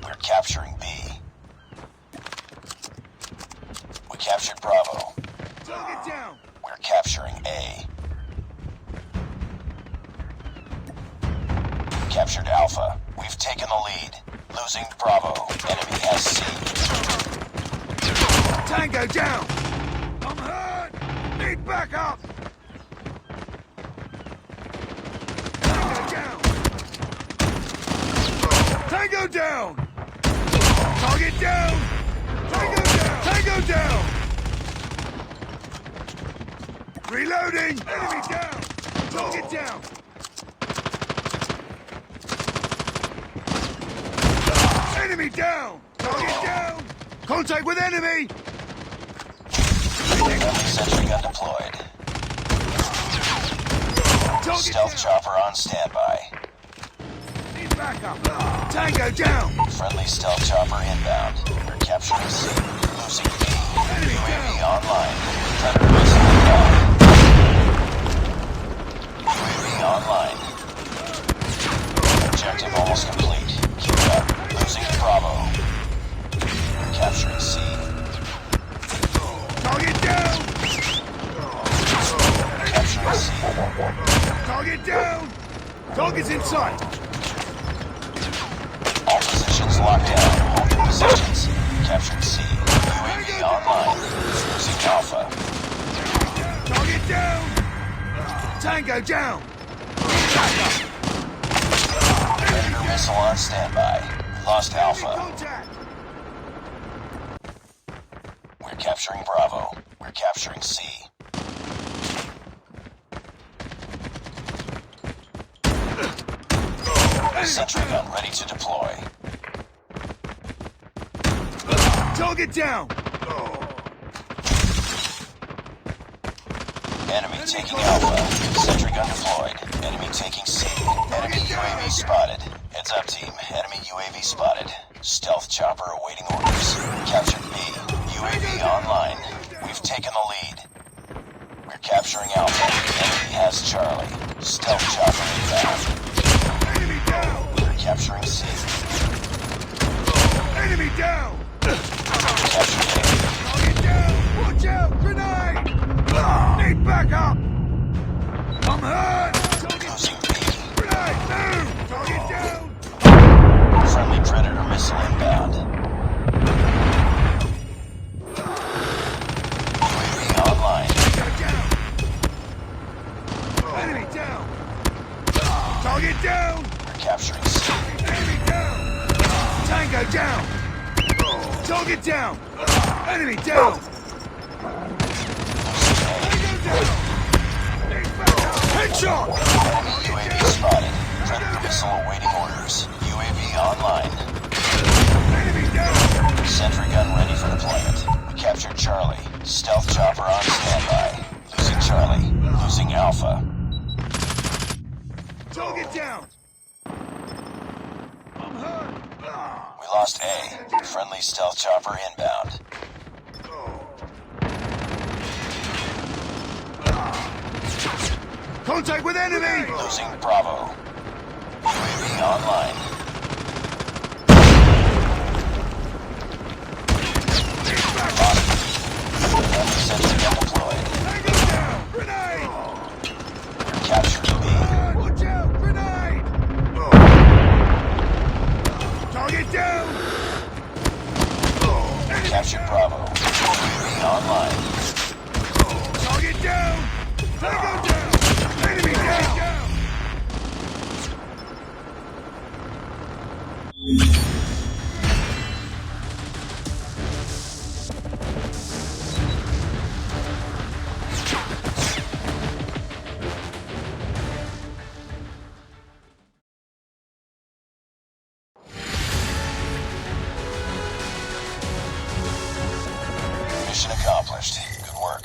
We're capturing B. We captured Bravo. Target down. We're capturing A. Captured Alpha. We've taken the lead. Losing Bravo. Enemy has C. Tango down. I'm hurt. Need backup. Tango down. Tango down. Target down. Tango down. Tango down. Reloading. Enemy down. Target down. Enemy down. Target down. Contact with enemy. Friendly sentry gun deployed. Target Stealth down. chopper on standby. Need backup. Tango down. Friendly stealth chopper inbound. We're capturing C. Losing B. Enemy UAV down. online. Predator missile inbound. UAV online. Objective almost complete. Keep it up. Losing Bravo. We're capturing C. Target down. Capturing C. Target down. Target's in sight. All positions locked down. Hold your positions. Captured C. UAV online. Losing Alpha. Target down. Tango down. Backup. Predator missile on standby. We lost Alpha. Contact. We're capturing Bravo. We're capturing C. Sentry gun ready to deploy. Target down. Enemy taking Alpha. Sentry gun deployed. Enemy taking C. Enemy UAV spotted. Heads up, team. Enemy UAV spotted. Stealth chopper awaiting orders. Captured B. UAV online. We've taken the lead. We're capturing Alpha. Enemy has Charlie. Stealth chopper inbound. Enemy down. We're capturing C. Enemy down. Captured A. Target down. Watch out. Grenade. Need backup. I'm hurt. Target. Losing B. Grenade. Move. Target down. Friendly Predator missile inbound. UAV online. Go down. Enemy down. Target down. We're capturing C. Enemy down. Tango down. Target down. Enemy down. Tango down. Need backup. Headshot. Enemy UAV spotted. Predator missile awaiting orders. UAV online. Enemy down. Sentry gun ready for deployment. We captured Charlie. Stealth chopper on standby. Losing Charlie. Losing Alpha. Target down. I'm hurt. We lost A. Friendly stealth chopper inbound. Contact with enemy. Losing Bravo. UAV online. Friendly sentry gun deployed. Tango down. Grenade. We're capturing B. Watch out. Grenade. Target down. Enemy Captured down. Bravo. UAV online. Target down. Tango down. Enemy down. Mission accomplished. Good work.